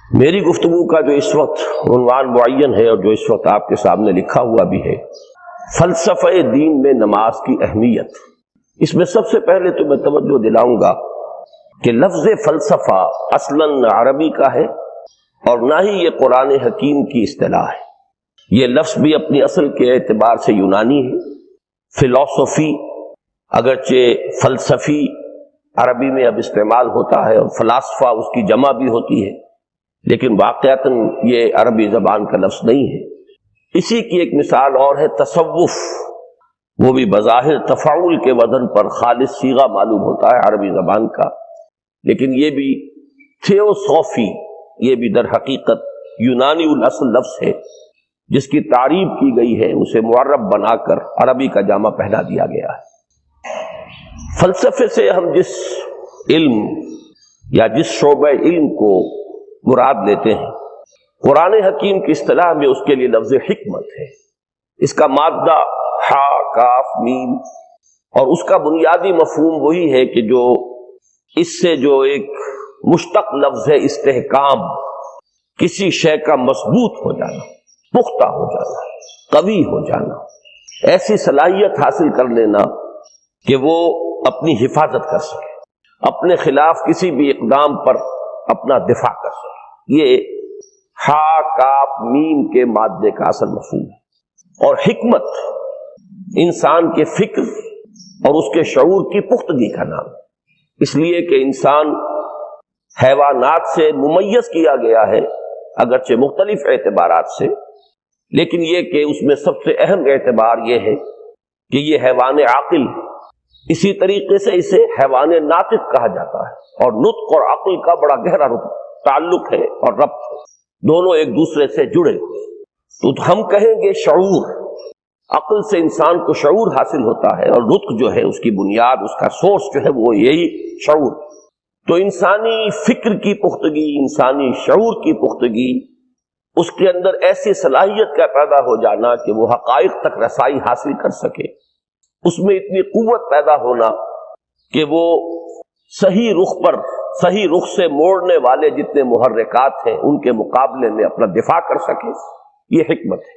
میری گفتگو کا جو اس وقت عنوان معین ہے اور جو اس وقت آپ کے سامنے لکھا ہوا بھی ہے، فلسفہ دین میں نماز کی اہمیت، اس میں سب سے پہلے تو میں توجہ دلاؤں گا کہ لفظ فلسفہ اصلاً عربی کا ہے اور نہ ہی یہ قرآن حکیم کی اصطلاح ہے۔ یہ لفظ بھی اپنی اصل کے اعتبار سے یونانی ہے۔ فلسفی اگرچہ فلسفی عربی میں اب استعمال ہوتا ہے اور فلاسفہ اس کی جمع بھی ہوتی ہے، لیکن واقعتاً یہ عربی زبان کا لفظ نہیں ہے۔ اسی کی ایک مثال اور ہے تصوف، وہ بھی بظاہر تفاعل کے وزن پر خالص صیغہ معلوم ہوتا ہے عربی زبان کا، لیکن یہ بھی تھیوسوفی، یہ بھی در حقیقت یونانی الاصل لفظ ہے جس کی تعریف کی گئی ہے، اسے معرب بنا کر عربی کا جامہ پہنا دیا گیا ہے۔ فلسفے سے ہم جس علم یا جس شعبہ علم کو مراد لیتے ہیں، قرآن حکیم کی اصطلاح میں اس کے لیے لفظ حکمت ہے۔ اس کا مادہ ہا کاف میم، اور اس کا بنیادی مفہوم وہی ہے کہ جو اس سے جو ایک مشتق لفظ ہے استحکام، کسی شے کا مضبوط ہو جانا، پختہ ہو جانا، قوی ہو جانا، ایسی صلاحیت حاصل کر لینا کہ وہ اپنی حفاظت کر سکے، اپنے خلاف کسی بھی اقدام پر اپنا دفاع کر سکے۔ یہ ہا کاف میم کے مادے کا اصل مفہوم ہے۔ اور حکمت انسان کے فکر اور اس کے شعور کی پختگی کا نام ہے، اس لیے کہ انسان حیوانات سے ممیز کیا گیا ہے اگرچہ مختلف اعتبارات سے، لیکن یہ کہ اس میں سب سے اہم اعتبار یہ ہے کہ یہ حیوان عاقل، اسی طریقے سے اسے حیوان ناطق کہا جاتا ہے، اور نطق اور عقل کا بڑا گہرا تعلق ہے اور ربط ہے، دونوں ایک دوسرے سے جڑے ہوئے۔ تو ہم کہیں گے شعور، عقل سے انسان کو شعور حاصل ہوتا ہے، اور نطق جو ہے اس کی بنیاد، اس کا سورس جو ہے وہ یہی شعور۔ تو انسانی فکر کی پختگی، انسانی شعور کی پختگی، اس کے اندر ایسی صلاحیت کا پیدا ہو جانا کہ وہ حقائق تک رسائی حاصل کر سکے، اس میں اتنی قوت پیدا ہونا کہ وہ صحیح رخ پر، صحیح رخ سے موڑنے والے جتنے محرکات ہیں ان کے مقابلے میں اپنا دفاع کر سکے، یہ حکمت ہے۔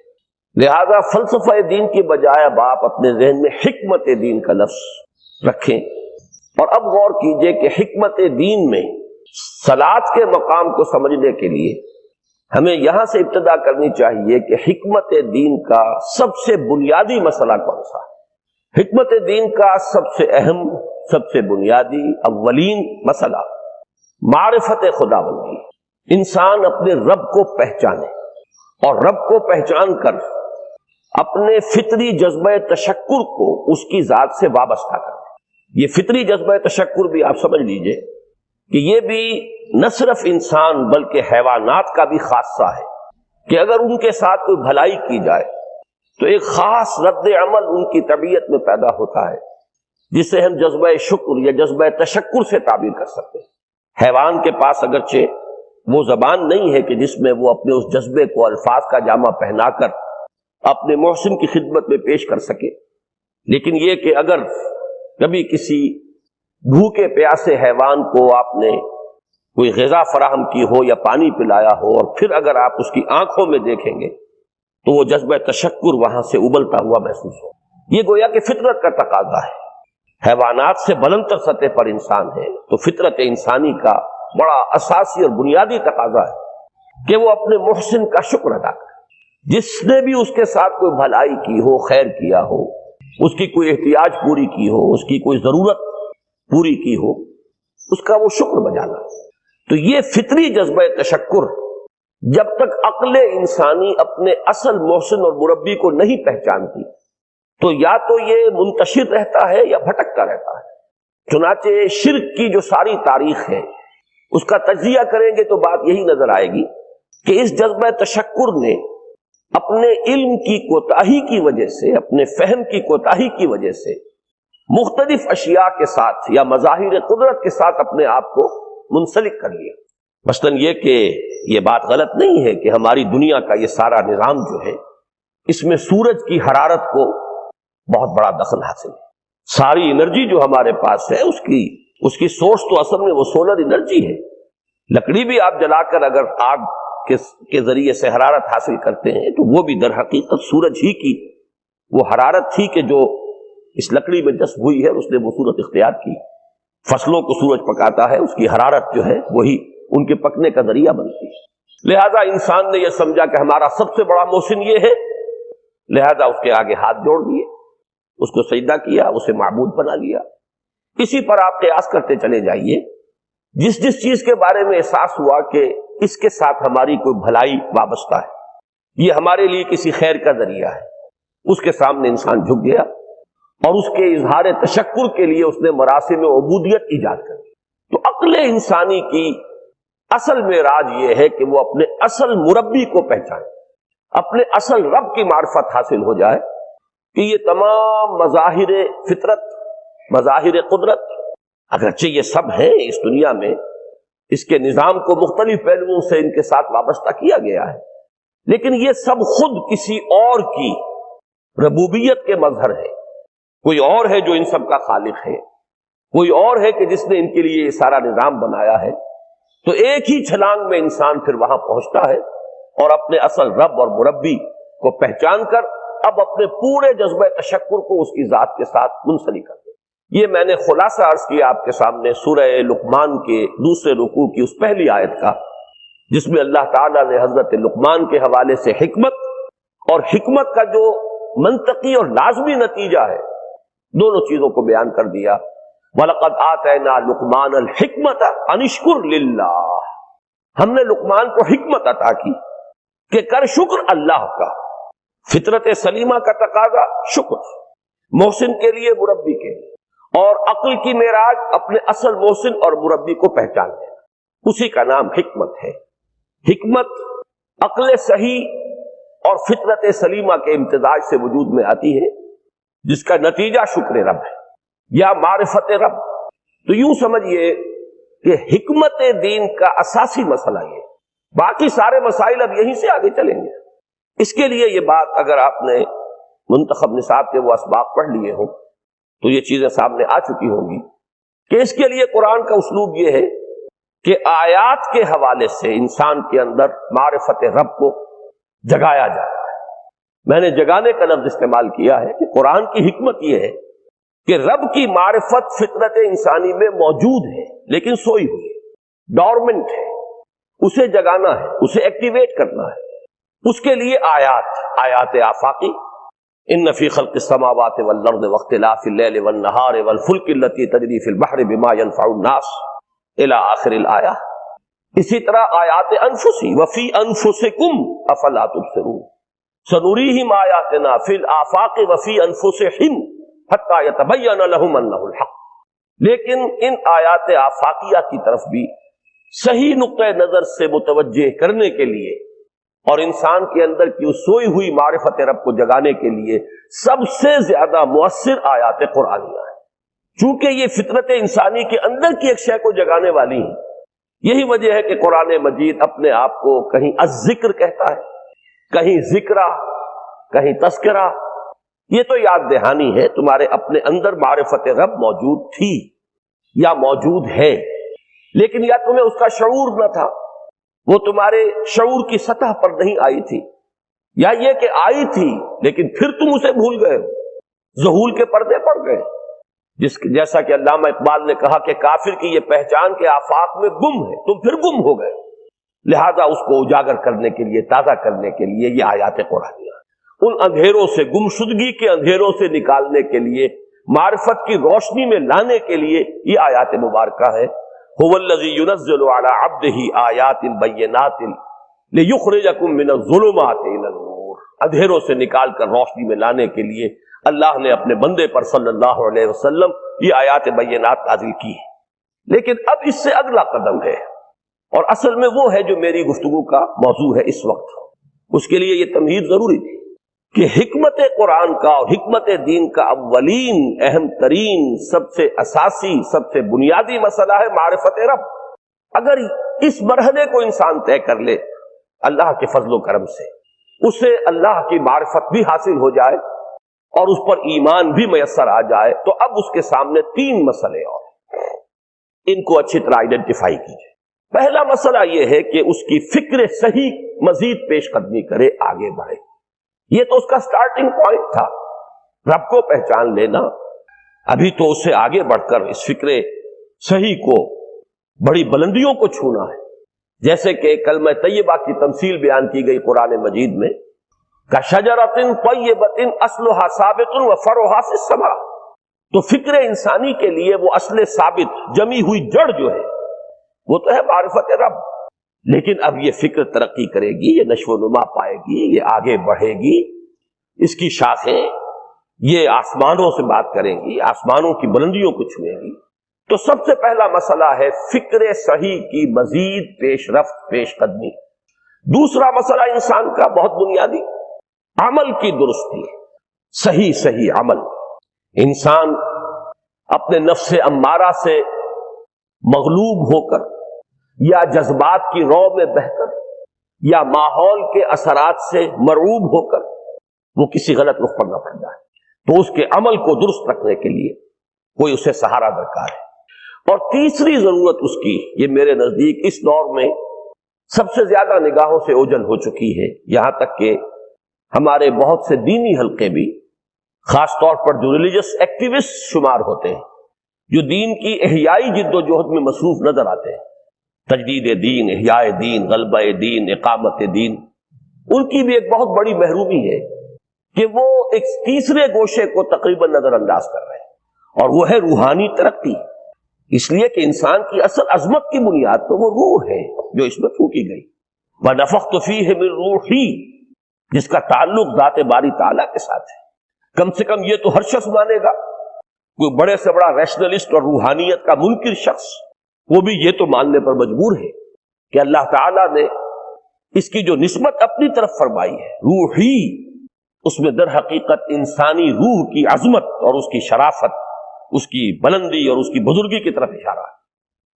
لہذا فلسفہ دین کی بجائے اب آپ اپنے ذہن میں حکمت دین کا لفظ رکھیں، اور اب غور کیجئے کہ حکمت دین میں صلاۃ کے مقام کو سمجھنے کے لیے ہمیں یہاں سے ابتدا کرنی چاہیے کہ حکمت دین کا سب سے بنیادی مسئلہ کون سا ہے۔ حکمت دین کا سب سے اہم، سب سے بنیادی، اولین مسئلہ معرفت خداوندی، انسان اپنے رب کو پہچانے اور رب کو پہچان کر اپنے فطری جذبہ تشکر کو اس کی ذات سے وابستہ کرے۔ یہ فطری جذبہ تشکر بھی آپ سمجھ لیجئے کہ یہ بھی نہ صرف انسان بلکہ حیوانات کا بھی خاصہ ہے کہ اگر ان کے ساتھ کوئی بھلائی کی جائے تو ایک خاص رد عمل ان کی طبیعت میں پیدا ہوتا ہے، جسے ہم جذبہ شکر یا جذبہ تشکر سے تعبیر کر سکتے ہیں۔ حیوان کے پاس اگرچہ وہ زبان نہیں ہے کہ جس میں وہ اپنے اس جذبے کو الفاظ کا جامہ پہنا کر اپنے محسن کی خدمت میں پیش کر سکے، لیکن یہ کہ اگر کبھی کسی بھوکے پیاسے حیوان کو آپ نے کوئی غذا فراہم کی ہو یا پانی پلایا ہو، اور پھر اگر آپ اس کی آنکھوں میں دیکھیں گے تو وہ جذبہ تشکر وہاں سے ابلتا ہوا محسوس ہو۔ یہ گویا کہ فطرت کا تقاضا ہے۔ حیوانات سے بلندتر سطح پر انسان ہے، تو فطرت انسانی کا بڑا اساسی اور بنیادی تقاضا ہے کہ وہ اپنے محسن کا شکر ادا کرے۔ جس نے بھی اس کے ساتھ کوئی بھلائی کی ہو، خیر کیا ہو، اس کی کوئی احتیاج پوری کی ہو، اس کی کوئی ضرورت پوری کی ہو، اس کا وہ شکر بجانا۔ تو یہ فطری جذبہ تشکر جب تک عقل انسانی اپنے اصل محسن اور مربی کو نہیں پہچانتی تو یا تو یہ منتشر رہتا ہے یا بھٹکتا رہتا ہے۔ چنانچہ شرک کی جو ساری تاریخ ہے اس کا تجزیہ کریں گے تو بات یہی نظر آئے گی کہ اس جذبہ تشکر نے اپنے علم کی کوتاہی کی وجہ سے، اپنے فہم کی کوتاہی کی وجہ سے مختلف اشیاء کے ساتھ یا مظاہر قدرت کے ساتھ اپنے آپ کو منسلک کر لیا۔ مثلاً یہ کہ یہ بات غلط نہیں ہے کہ ہماری دنیا کا یہ سارا نظام جو ہے اس میں سورج کی حرارت کو بہت بڑا دخل حاصل ہے۔ ساری انرجی جو ہمارے پاس ہے اس کی سورس تو اصل میں وہ سولر انرجی ہے، لکڑی بھی آپ جلا کر اگر آگ کے ذریعے سے حرارت حاصل کرتے ہیں تو وہ بھی در حقیقت سورج ہی کی وہ حرارت تھی کہ جو اس لکڑی میں جذب ہوئی ہے، اس نے وہ صورت اختیار کی۔ فصلوں کو سورج پکاتا ہے، اس کی حرارت جو ہے وہی ان کے پکنے کا ذریعہ بنتی ہے۔ لہذا انسان نے یہ سمجھا کہ ہمارا سب سے بڑا محسن یہ ہے، لہذا اس کے آگے ہاتھ جوڑ دیے، اس کو سجدہ کیا، اسے معبود بنا لیا۔ اسی پر آپ قیاس کرتے چلے جائیے، جس جس چیز کے بارے میں احساس ہوا کہ اس کے ساتھ ہماری کوئی بھلائی وابستہ ہے، یہ ہمارے لیے کسی خیر کا ذریعہ ہے، اس کے سامنے انسان جھک گیا اور اس کے اظہار تشکر کے لیے اس نے مراسم عبودیت ایجاد کر دی۔ تو عقل انسانی کی اصل معراج یہ ہے کہ وہ اپنے اصل مربی کو پہچانے، اپنے اصل رب کی معرفت حاصل ہو جائے کہ یہ تمام مظاہر فطرت، مظاہر قدرت، اگرچہ یہ سب ہیں اس دنیا میں، اس کے نظام کو مختلف پہلوؤں سے ان کے ساتھ وابستہ کیا گیا ہے، لیکن یہ سب خود کسی اور کی ربوبیت کے مظہر ہے۔ کوئی اور ہے جو ان سب کا خالق ہے، کوئی اور ہے کہ جس نے ان کے لیے یہ سارا نظام بنایا ہے۔ تو ایک ہی چھلانگ میں انسان پھر وہاں پہنچتا ہے اور اپنے اصل رب اور مربی کو پہچان کر اب اپنے پورے جذبہ تشکر کو اس کی ذات کے ساتھ منسلک کر دے۔ یہ میں نے خلاصہ عرض کیا آپ کے سامنے سورہ لقمان کے دوسرے رکوع کی اس پہلی آیت کا، جس میں اللہ تعالیٰ نے حضرت لقمان کے حوالے سے حکمت اور حکمت کا جو منطقی اور لازمی نتیجہ ہے، دونوں چیزوں کو بیان کر دیا۔ وَلَقَدْ آتَيْنَا لُقْمَانَ الْحِكْمَةَ أَنِ اشْكُرْ لِلَّهِ، ہم نے لقمان کو حکمت عطا کی کہ کر شکر اللہ کا۔ فطرت سلیمہ کا تقاضا شکر، محسن کے لیے مربی کے لیے، اور عقل کی معراج اپنے اصل محسن اور مربی کو پہچان لینا، اسی کا نام حکمت ہے۔ حکمت عقل صحیح اور فطرت سلیمہ کے امتزاج سے وجود میں آتی ہے، جس کا نتیجہ شکر رب ہے یا معرفت رب۔ تو یوں سمجھیے کہ حکمت دین کا اساسی مسئلہ یہ، باقی سارے مسائل اب یہیں سے آگے چلیں گے۔ اس کے لیے یہ بات اگر آپ نے منتخب نصاب کے وہ اسباق پڑھ لیے ہوں تو یہ چیزیں سامنے آ چکی ہوں گی کہ اس کے لیے قرآن کا اسلوب یہ ہے کہ آیات کے حوالے سے انسان کے اندر معرفت رب کو جگایا جاتا ہے۔ میں نے جگانے کا لفظ استعمال کیا ہے کہ قرآن کی حکمت یہ ہے کہ رب کی معرفت فطرت انسانی میں موجود ہے لیکن سوئی ہوئی ہے، ڈورمنٹ ہے، اسے جگانا ہے، اسے ایکٹیویٹ کرنا ہے۔ اس کے لیے آیات آفاقی، ان فی خلق السماوات والارض واختلاف اللیل والنہار والفلک التی تجری فی البحر بما ينفع الناس الی آخر الآیہ۔ اسی طرح آیات انفسی وفی انفسکم افلا تبصرون سنریہم آیاتنا فی الآفاق وفی انفسہم حتی یتبین لہم انہ الحق۔ لیکن ان آیات آفاقیہ کی طرف بھی صحیح نقطہ نظر سے متوجہ کرنے کے لیے اور انسان کے اندر کی اس سوئی ہوئی معرفت رب کو جگانے کے لیے سب سے زیادہ مؤثر آیات قرآنیہ ہیں، چونکہ یہ فطرت انسانی کے اندر کی ایک شے کو جگانے والی ہیں۔ یہی وجہ ہے کہ قرآن مجید اپنے آپ کو کہیں الذکر کہتا ہے، کہیں ذکرہ، کہیں تذکرہ۔ یہ تو یاد دہانی ہے، تمہارے اپنے اندر معرفت رب موجود تھی یا موجود ہے، لیکن یا تمہیں اس کا شعور نہ تھا، وہ تمہارے شعور کی سطح پر نہیں آئی تھی، یا یہ کہ آئی تھی لیکن پھر تم اسے بھول گئے، ذہول کے پردے پڑ گئے۔ جیسا کہ علامہ اقبال نے کہا کہ کافر کی یہ پہچان کے آفاق میں گم ہے، تم پھر گم ہو گئے۔ لہذا اس کو اجاگر کرنے کے لیے، تازہ کرنے کے لیے یہ آیات قرآنیہ، ان اندھیروں سے، گمشدگی کے اندھیروں سے نکالنے کے لیے، معرفت کی روشنی میں لانے کے لیے یہ آیات مبارکہ ہے۔ هو الذی ينزل على عبده آیات بینات لیخرجکم من الظلمات الی النور۔ اندھیروں سے نکال کر روشنی میں لانے کے لیے اللہ نے اپنے بندے پر صلی اللہ علیہ وسلم یہ آیات بینات نازل کی ہے۔ لیکن اب اس سے اگلا قدم ہے، اور اصل میں وہ ہے جو میری گفتگو کا موضوع ہے اس وقت۔ اس کے لیے یہ تمہید ضروری تھی کہ حکمت قرآن کا اور حکمت دین کا اولین، اہم ترین، سب سے اساسی، سب سے بنیادی مسئلہ ہے معرفت رب۔ اگر اس مرحلے کو انسان طے کر لے اللہ کے فضل و کرم سے، اسے اللہ کی معرفت بھی حاصل ہو جائے اور اس پر ایمان بھی میسر آ جائے، تو اب اس کے سامنے تین مسئلے اور ان کو اچھی طرح آئیڈینٹیفائی کیجیے۔ پہلا مسئلہ یہ ہے کہ اس کی فکر صحیح مزید پیش قدمی کرے، آگے بڑھے۔ یہ تو اس کا سٹارٹنگ پوائنٹ تھا، رب کو پہچان لینا۔ ابھی تو اس سے آگے بڑھ کر اس فکر صحیح کو، بڑی بلندیوں کو چھونا ہے۔ جیسے کہ کلمہ طیبہ کی تمثیل بیان کی گئی قرآن مجید میں، کَشَجَرَةٍ طَیِّبَةٍ أَصْلُهَا ثَابِتٌ وَفَرْعُهَا فِي السَّمَاءِ۔ تو فکر انسانی کے لیے وہ اصل ثابت جمی ہوئی جڑ جو ہے وہ تو ہے معرفت رب، لیکن اب یہ فکر ترقی کرے گی، یہ نشو و نما پائے گی، یہ آگے بڑھے گی، اس کی شاخیں یہ آسمانوں سے بات کریں گی، آسمانوں کی بلندیوں کو چھوئیں گی۔ تو سب سے پہلا مسئلہ ہے فکر صحیح کی مزید پیش رفت، پیش قدمی۔ دوسرا مسئلہ انسان کا بہت بنیادی، عمل کی درستی، صحیح عمل۔ انسان اپنے نفس امارہ سے مغلوب ہو کر یا جذبات کی رو میں بہہ کر یا ماحول کے اثرات سے مرعوب ہو کر وہ کسی غلط رخ پر نہ پڑ جائے، تو اس کے عمل کو درست رکھنے کے لیے کوئی اسے سہارا درکار ہے۔ اور تیسری ضرورت اس کی، یہ میرے نزدیک اس دور میں سب سے زیادہ نگاہوں سے اوجھل ہو چکی ہے، یہاں تک کہ ہمارے بہت سے دینی حلقے بھی، خاص طور پر جو ریلیجس ایکٹیوسٹ شمار ہوتے ہیں، جو دین کی احیائی جد و جہد میں مصروف نظر آتے ہیں، تجدید دین، احیاء دین، غلبہ دین، اقامت دین، ان کی بھی ایک بہت بڑی محرومی ہے کہ وہ ایک تیسرے گوشے کو تقریباً نظر انداز کر رہے ہیں، اور وہ ہے روحانی ترقی۔ اس لیے کہ انسان کی اصل عظمت کی بنیاد تو وہ روح ہے جو اس میں پھونکی گئی، وَنَفَخْتُ فِيهِ مِن رُوحِي، جس کا تعلق ذات باری تعالیٰ کے ساتھ ہے۔ کم سے کم یہ تو ہر شخص مانے گا، کوئی بڑے سے بڑا ریشنلسٹ اور روحانیت کا منکر شخص وہ بھی یہ تو ماننے پر مجبور ہے کہ اللہ تعالیٰ نے اس کی جو نسبت اپنی طرف فرمائی ہے روحی، اس میں در حقیقت انسانی روح کی عظمت اور اس کی شرافت، اس کی بلندی اور اس کی بزرگی کی طرف اشارہ ہے۔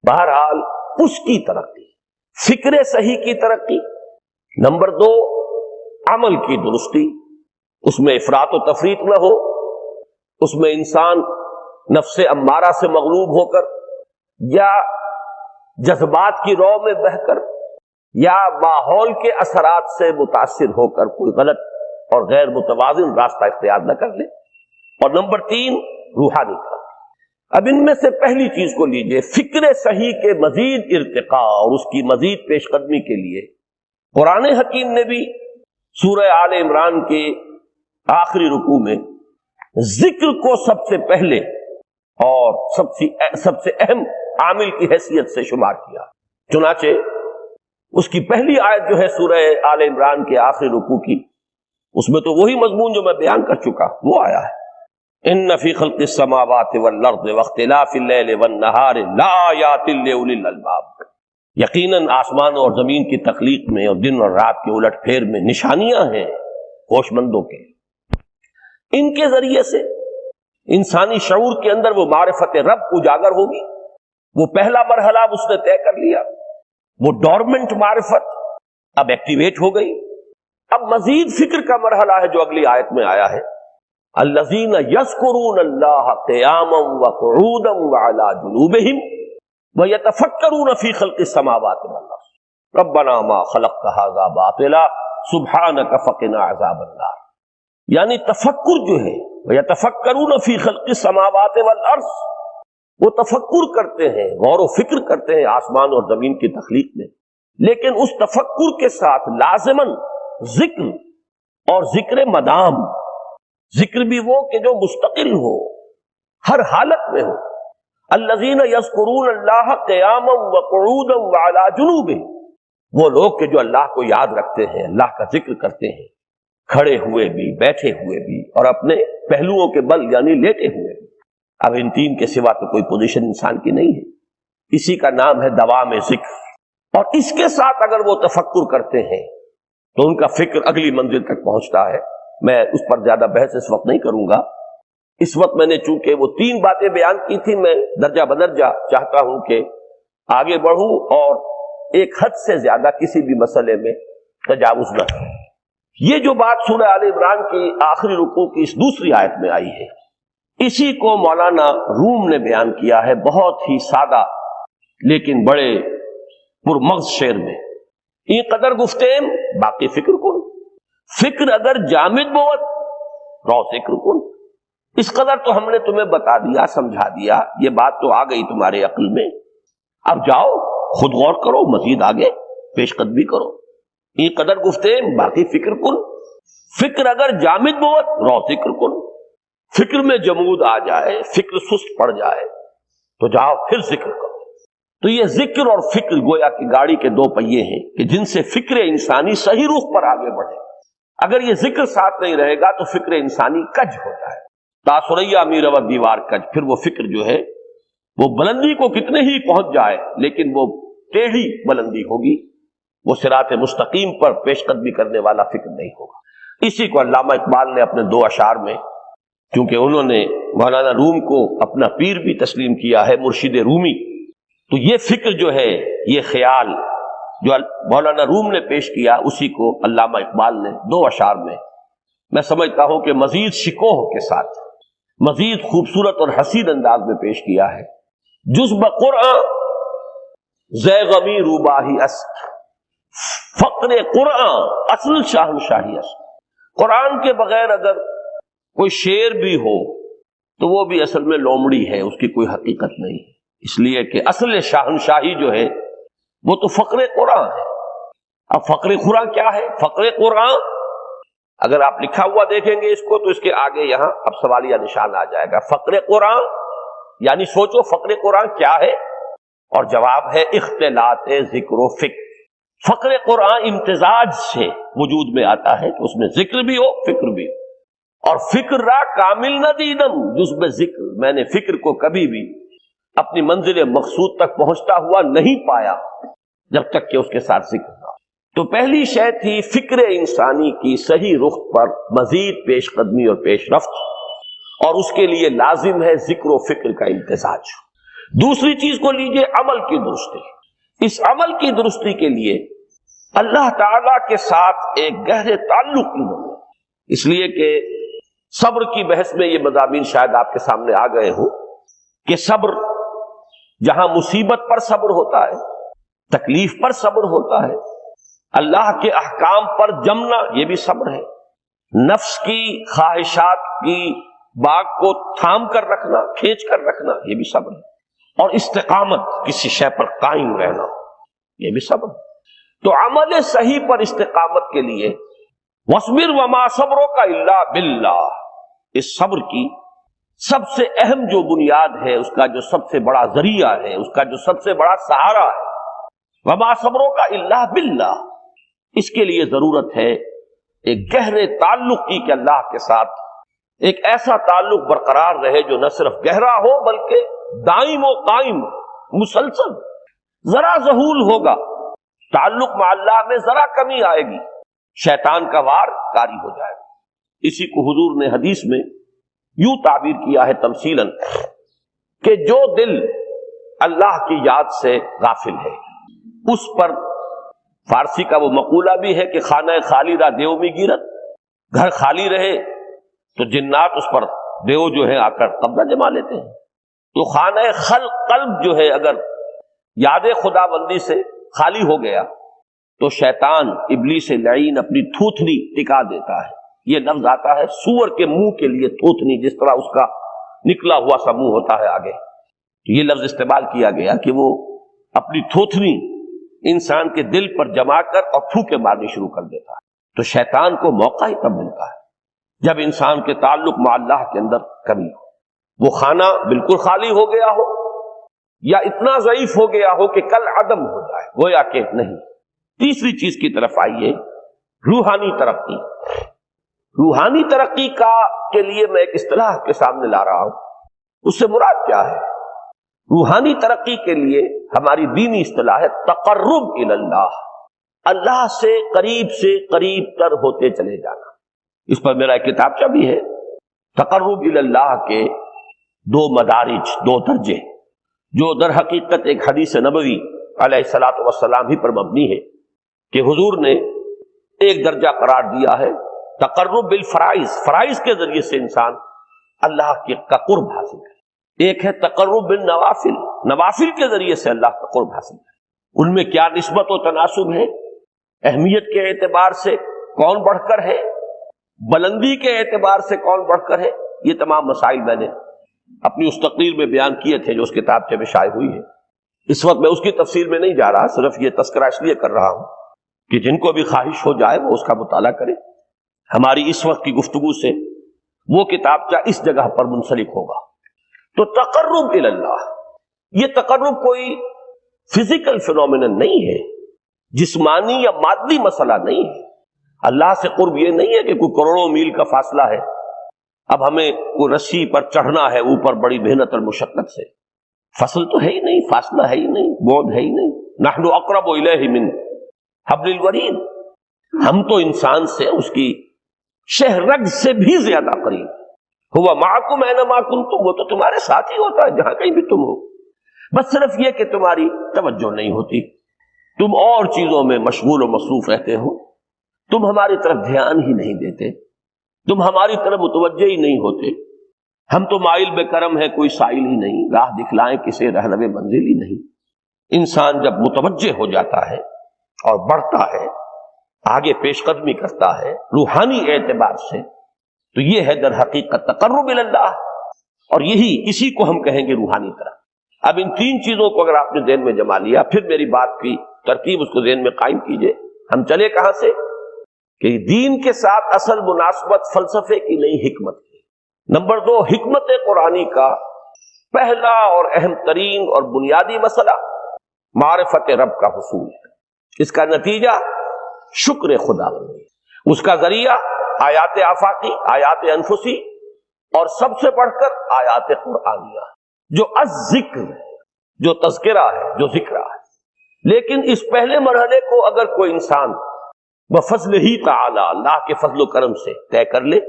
بہرحال اس کی ترقی، فکر صحیح کی ترقی۔ نمبر 2، عمل کی درستی، اس میں افراط و تفریط نہ ہو، اس میں انسان نفس امارہ سے مغلوب ہو کر یا جذبات کی رو میں بہہ کر یا ماحول کے اثرات سے متاثر ہو کر کوئی غلط اور غیر متوازن راستہ اختیار نہ کر لے۔ اور نمبر 3، روحانی ترقی۔ اب ان میں سے پہلی چیز کو لیجئے، فکر صحیح کے مزید ارتقاء اور اس کی مزید پیش قدمی کے لیے قرآن حکیم نے بھی سورہ آل عمران کے آخری رکوع میں ذکر کو سب سے پہلے اور سب سے اہم عامل کی حیثیت سے شمار کیا۔ چنانچہ اس کی پہلی آیت جو ہے سورہ آل عمران کے آخری رکوع کی، اس میں تو وہی مضمون جو میں بیان کر چکا وہ آیا ہے، ان فی خلق السماوات والارض واختلاف اللیل والنہار لآیات لأولی الالباب۔ یقیناً آسمان اور زمین کی تخلیق میں اور دن اور رات کے الٹ پھیر میں نشانیاں ہیں ہوش مندوں کے۔ ان کے ذریعے سے انسانی شعور کے اندر وہ معرفت رب اجاگر ہوگی۔ وہ پہلا مرحلہ اب اس نے طے کر لیا، وہ ڈورمنٹ معرفت اب ایکٹیویٹ ہو گئی۔ اب مزید فکر کا مرحلہ ہے جو اگلی آیت میں آیا ہے، الذین یذکرون اللہ قیاما وقعودا وعلی جنوبہم ویتفکرون فی خلق السماوات والارض ربنا ما خلقت ھذا باطلا سبحانک فقنا عذاب النار۔ یعنی تفکر جو ہے، ویتفکرون فی خلق السماوات والارض، وہ تفکر کرتے ہیں، غور و فکر کرتے ہیں آسمان اور زمین کی تخلیق میں، لیکن اس تفکر کے ساتھ لازماً ذکر اور ذکر مدام، ذکر بھی وہ کہ جو مستقل ہو، ہر حالت میں ہو۔ الذین یذکرون اللہ قیاما وقعودا وعلی جنوبہم، وہ لوگ کہ جو اللہ کو یاد رکھتے ہیں، اللہ کا ذکر کرتے ہیں، کھڑے ہوئے بھی، بیٹھے ہوئے بھی، اور اپنے پہلوؤں کے بل یعنی لیٹے ہوئے بھی۔ اب ان تین کے سوا تو کوئی پوزیشن انسان کی نہیں ہے، اسی کا نام ہے دوام ذکر۔ اور اس کے ساتھ اگر وہ تفکر کرتے ہیں تو ان کا فکر اگلی منزل تک پہنچتا ہے۔ میں اس پر زیادہ بحث اس وقت نہیں کروں گا، اس وقت میں نے چونکہ وہ 3 باتیں بیان کی تھی، میں درجہ بدرجہ چاہتا ہوں کہ آگے بڑھوں اور ایک حد سے زیادہ کسی بھی مسئلے میں تجاوز نہ کروں۔ یہ جو بات سورہ آل عمران کی آخری رکوع کی اس دوسری آیت میں آئی ہے، اسی کو مولانا روم نے بیان کیا ہے بہت ہی سادہ لیکن بڑے پرمغز شعر میں این قدر گفتیم باقی فکر کن، فکر اگر جامد بوت رو فکر کن. اس قدر تو ہم نے تمہیں بتا دیا، سمجھا دیا، یہ بات تو آ گئی تمہارے عقل میں، اب جاؤ خود غور کرو، مزید آگے پیش قدمی کرو. این قدر گفتیم باقی فکر کن، فکر اگر جامد بوت رو فکر کن. فکر میں جمود آ جائے، فکر سست پڑ جائے تو جاؤ پھر ذکر کرو. تو یہ ذکر اور فکر گویا کہ گاڑی کے دو پہیے ہیں کہ جن سے فکر انسانی صحیح رخ پر آگے بڑھے. اگر یہ ذکر ساتھ نہیں رہے گا تو فکر انسانی کج ہو جائے. تاثریا میر و دیوار کج، پھر وہ فکر جو ہے وہ بلندی کو کتنے ہی پہنچ جائے لیکن وہ ٹیڑھی بلندی ہوگی، وہ صراط مستقیم پر پیش قدمی کرنے والا فکر نہیں ہوگا. اسی کو علامہ اقبال نے اپنے دو اشعار میں، کیونکہ انہوں نے مولانا روم کو اپنا پیر بھی تسلیم کیا ہے، مرشد رومی، تو یہ فکر جو ہے، یہ خیال جو مولانا روم نے پیش کیا، اسی کو علامہ اقبال نے دو اشعار میں میں سمجھتا ہوں کہ مزید شکوہ کے ساتھ، مزید خوبصورت اور حسین انداز میں پیش کیا ہے. جز بقرآن زیغمی روباہی است، فقر قرآن اصل شاہنشاہی است. قرآن کے بغیر اگر کوئی شعر بھی ہو تو وہ بھی اصل میں لومڑی ہے، اس کی کوئی حقیقت نہیں ہے، اس لیے کہ اصل شاہنشاہی جو ہے وہ تو فقر قرآن ہے. اب فقر قرآن کیا ہے؟ فقر قرآن اگر آپ لکھا ہوا دیکھیں گے اس کو تو اس کے آگے یہاں اب سوالیہ نشان آ جائے گا. فقر قرآن یعنی سوچو فقر قرآن کیا ہے، اور جواب ہے اختلاط ذکر و فکر. فقر قرآن امتزاج سے وجود میں آتا ہے کہ اس میں ذکر بھی ہو فکر بھی ہو. اور فکر را کامل نہ دیدم جز بے ذکر، میں نے فکر کو کبھی بھی اپنی منزل مقصود تک پہنچتا ہوا نہیں پایا جب تک کہ اس کے ساتھ ذکر نہ ہو. تو پہلی شے تھی فکر انسانی کی صحیح رخ پر مزید پیش قدمی اور پیش رفت، اور اس کے لیے لازم ہے ذکر و فکر کا امتزاج. دوسری چیز کو لیجئے عمل کی درستی. اس عمل کی درستی کے لیے اللہ تعالی کے ساتھ ایک گہرے تعلق کی ضرورت، اس لیے کہ صبر کی بحث میں یہ مضامین شاید آپ کے سامنے آ گئے ہوں کہ صبر جہاں مصیبت پر صبر ہوتا ہے، تکلیف پر صبر ہوتا ہے، اللہ کے احکام پر جمنا یہ بھی صبر ہے، نفس کی خواہشات کی باغ کو تھام کر رکھنا، کھینچ کر رکھنا یہ بھی صبر ہے، اور استقامت کسی شے پر قائم رہنا یہ بھی صبر ہے. تو عمل صحیح پر استقامت کے لیے وَاصْبِرْ وَمَا صَبْرُكَ إِلَّا بِاللَّهِ، اس صبر کی سب سے اہم جو بنیاد ہے، اس کا جو سب سے بڑا ذریعہ ہے، اس کا جو سب سے بڑا سہارا ہے، وَمَا صَبْرُكَ إِلَّا بِاللَّهِ، اس کے لیے ضرورت ہے ایک گہرے تعلق کی کہ اللہ کے ساتھ ایک ایسا تعلق برقرار رہے جو نہ صرف گہرا ہو بلکہ دائم و قائم، مسلسل. ذرا ذہول ہوگا تعلق مع اللہ میں، ذرا کمی آئے گی شیطان کا وار کاری ہو جائے گا. اسی کو حضور نے حدیث میں یوں تعبیر کیا ہے تمثیلاً کہ جو دل اللہ کی یاد سے غافل ہے اس پر، فارسی کا وہ مقولہ بھی ہے کہ خانہ خالی را دیو میں گیرت، گھر خالی رہے تو جنات اس پر دیو جو ہے آ کر قبضہ جما لیتے ہیں. تو خانہ قلب جو ہے اگر یاد خدا بندی سے خالی ہو گیا تو شیطان ابلیس لعین اپنی تھوتنی ٹکا دیتا ہے. یہ لفظ آتا ہے سور کے منہ کے لیے تھوتنی، جس طرح اس کا نکلا ہوا سا منہ ہوتا ہے آگے، تو یہ لفظ استعمال کیا گیا کہ وہ اپنی تھوتنی انسان کے دل پر جما کر اور پھوکے مارنی شروع کر دیتا ہے. تو شیطان کو موقع ہی تب ملتا ہے جب انسان کے تعلق مع اللہ کے اندر کمی ہو، وہ خانہ بالکل خالی ہو گیا ہو یا اتنا ضعیف ہو گیا ہو کہ کل عدم ہو جائے، گویا کہ نہیں. تیسری چیز کی طرف آئیے، روحانی ترقی. روحانی ترقی کے لیے میں ایک اصطلاح کے سامنے لا رہا ہوں، اس سے مراد کیا ہے؟ روحانی ترقی کے لیے ہماری دینی اصطلاح ہے تقرب الی اللہ، اللہ سے قریب تر ہوتے چلے جانا. اس پر میرا ایک کتابچہ بھی ہے. تقرب الی اللہ کے دو مدارج، دو درجے، جو در حقیقت ایک حدیث نبوی علیہ الصلوۃ والسلام ہی پر مبنی ہے کہ حضور نے ایک درجہ قرار دیا ہے تقرب بالفرائض، فرائض کے ذریعے سے انسان اللہ کا قرب حاصل کرے. ایک ہے تقرب بالنوافل، نوافل کے ذریعے سے اللہ کا قرب حاصل کرے. ان میں کیا نسبت و تناسب ہے، اہمیت کے اعتبار سے کون بڑھ کر ہے، بلندی کے اعتبار سے کون بڑھ کر ہے، یہ تمام مسائل میں نے اپنی اس تقریر میں بیان کیے تھے جو اس کتابچے میں شائع ہوئی ہے۔ اس وقت میں اس کی تفصیل میں نہیں جا رہا، صرف یہ تذکرہ اس لیے کر رہا ہوں کہ جن کو بھی خواہش ہو جائے وہ اس کا مطالعہ کرے۔ ہماری اس وقت کی گفتگو سے وہ کتابچہ اس جگہ پر منسلک ہوگا۔ تو تقرب الی اللہ، یہ تقرب کوئی فزیکل فینومینن نہیں ہے، جسمانی یا مادی مسئلہ نہیں ہے۔ اللہ سے قرب یہ نہیں ہے کہ کوئی کروڑوں میل کا فاصلہ ہے، اب ہمیں کوئی رسی پر چڑھنا ہے اوپر بڑی محنت اور مشقت سے۔ فصل تو ہے ہی نہیں، فاصلہ ہے ہی نہیں، بعد ہے ہی نہیں۔ نحن اقرب الیہ من حبل الورید، ہم تو انسان سے اس کی شہرگ سے بھی زیادہ قریب۔ ہوا معکم اینما کنتم، وہ تو تمہارے ساتھ ہی ہوتا ہے جہاں کہیں بھی تم ہو، بس صرف یہ کہ تمہاری توجہ نہیں ہوتی، تم اور چیزوں میں مشغول و مصروف رہتے ہو، تم ہماری طرف دھیان ہی نہیں دیتے، تم ہماری طرف متوجہ ہی نہیں ہوتے۔ ہم تو مائل بے کرم ہے، کوئی سائل ہی نہیں، راہ دکھلائیں کسے رہنو منزل ہی نہیں۔ انسان جب متوجہ ہو جاتا ہے اور بڑھتا ہے، آگے پیش قدمی کرتا ہے روحانی اعتبار سے، تو یہ ہے در حقیقت تقرب الی اللہ، اور اسی کو ہم کہیں گے روحانی طرف۔ اب ان تین چیزوں کو اگر آپ نے ذہن میں جما لیا، پھر میری بات کی ترتیب اس کو ذہن میں قائم کیجئے۔ ہم چلے کہاں سے کہ دین کے ساتھ اصل مناسبت فلسفے کی نہیں، حکمت کی۔ نمبر 2، حکمت قرآنی کا پہلا اور اہم ترین اور بنیادی مسئلہ معرفت رب کا حصول ہے۔ اس کا نتیجہ شکر خدا بندی، اس کا ذریعہ آیات آفاقی، آیات انفسی، اور سب سے بڑھ کر آیات قرآنیہ جو الذکر، جو تذکرہ ہے، جو ذکر ہے۔ لیکن اس پہلے مرحلے کو اگر کوئی انسان بفضل ہی تعالی، اللہ کے فضل و کرم سے طے کر لے،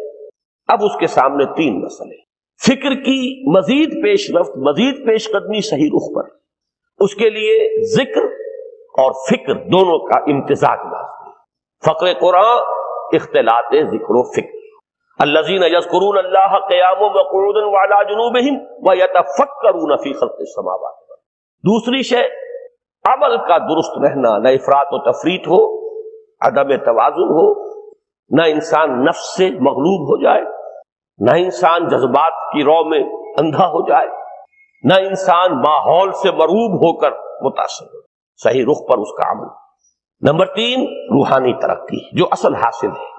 اب اس کے سامنے تین مسئلے، فکر کی مزید پیش رفت، مزید پیش قدمی صحیح رخ پر، اس کے لیے ذکر اور فکر دونوں کا امتزاج لازمی۔ فقر قرآن اختلاط ذکر و فکر۔ الذین یذکرون اللہ قیاما وقعودا وعلی جنوبہم ویتفکرون فی خلق السماوات والارض۔ دوسری شے عمل کا درست رہنا، نہ افراط و تفریط ہو، عدم توازن ہو، نہ انسان نفس سے مغلوب ہو جائے، نہ انسان جذبات کی رو میں اندھا ہو جائے، نہ انسان ماحول سے مرعوب ہو کر متاثر ہو، صحیح رخ پر اس کا عمل۔ نمبر 3، روحانی ترقی، جو اصل حاصل ہے،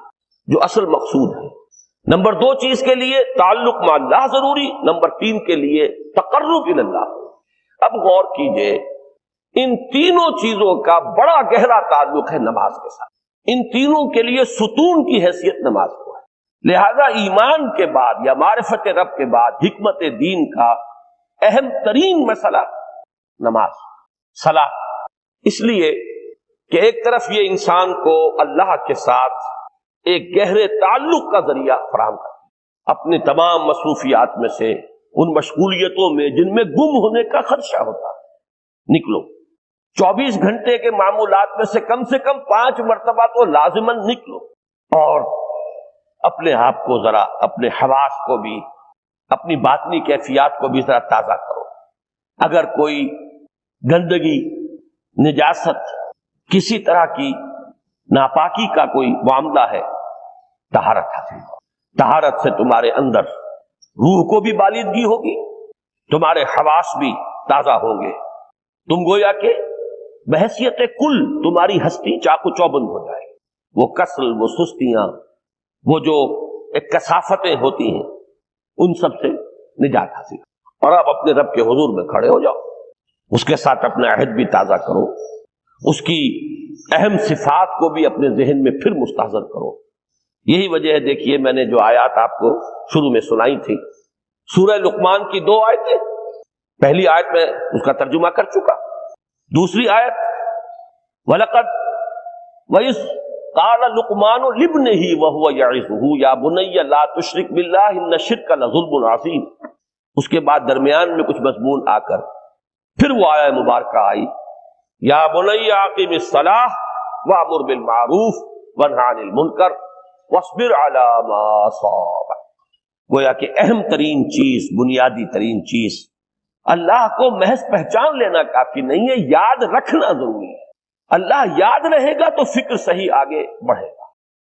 جو اصل مقصود ہے۔ نمبر 2 چیز کے لیے تعلق مع اللہ ضروری، نمبر 3 کے لیے تقرب الی اللہ۔ اب غور کیجئے، ان تینوں چیزوں کا بڑا گہرا تعلق ہے نماز کے ساتھ، ان تینوں کے لیے ستون کی حیثیت نماز کو ہے۔ لہذا ایمان کے بعد یا معرفت رب کے بعد حکمت دین کا اہم ترین مسئلہ نماز، صلاۃ، اس لیے کہ ایک طرف یہ انسان کو اللہ کے ساتھ ایک گہرے تعلق کا ذریعہ فراہم کرتی ہے، اپنے تمام مصروفیات میں سے، ان مشغولیتوں میں جن میں گم ہونے کا خدشہ ہوتا ہے، نکلو۔ 24 گھنٹے کے معمولات میں سے کم 5 مرتبہ تو لازماً نکلو، اور اپنے آپ کو ذرا، اپنے حواس کو بھی، اپنی باطنی کیفیات کو بھی ذرا تازہ کرو۔ اگر کوئی گندگی، نجاست، کسی طرح کی ناپاکی کا کوئی معاملہ ہے، طہارت حاصل کرو۔ طہارت سے تمہارے اندر روح کو بھی بالیدگی ہوگی، تمہارے حواس بھی تازہ ہوں گے، تم گویا کہ بحیثیت کل تمہاری ہستی چاق و چوبند ہو جائے۔ وہ کسل، وہ سستیاں، وہ جو ایک کثافتیں ہوتی ہیں، ان سب سے نجات حاصل کرو، اور اب اپنے رب کے حضور میں کھڑے ہو جاؤ، اس کے ساتھ اپنا عہد بھی تازہ کرو، اس کی اہم صفات کو بھی اپنے ذہن میں پھر مستحضر کرو۔ یہی وجہ ہے، دیکھیے میں نے جو آیات آپ کو شروع میں سنائی تھی، سورہ لقمان کی 2 آیتیں، پہلی آیت میں اس کا ترجمہ کر چکا، دوسری آیت وَلَقَدْ وَإِذْ قَالَ لُقْمَانُ لِابْنِهِ وَهُوَ يَعِظُهُ يَا بُنَيَّ لَا تُشْرِكْ بِاللَّهِ إِنَّ الشِّرْكَ لَظُلْمٌ عَظِيمٌ۔ اس کے بعد درمیان میں کچھ مضمون آ کر پھر وہ آیہ مبارکہ آئی، یا بنی اقیم الصلاۃ وامر بالمعروف وانہی عن المنکر واصبر علی ما اصابک۔ گویا کہ اہم ترین چیز، بنیادی ترین چیز اللہ کو محض پہچان لینا کافی نہیں ہے، یاد رکھنا ضروری ہے۔ اللہ یاد رہے گا تو فکر صحیح آگے بڑھے گا۔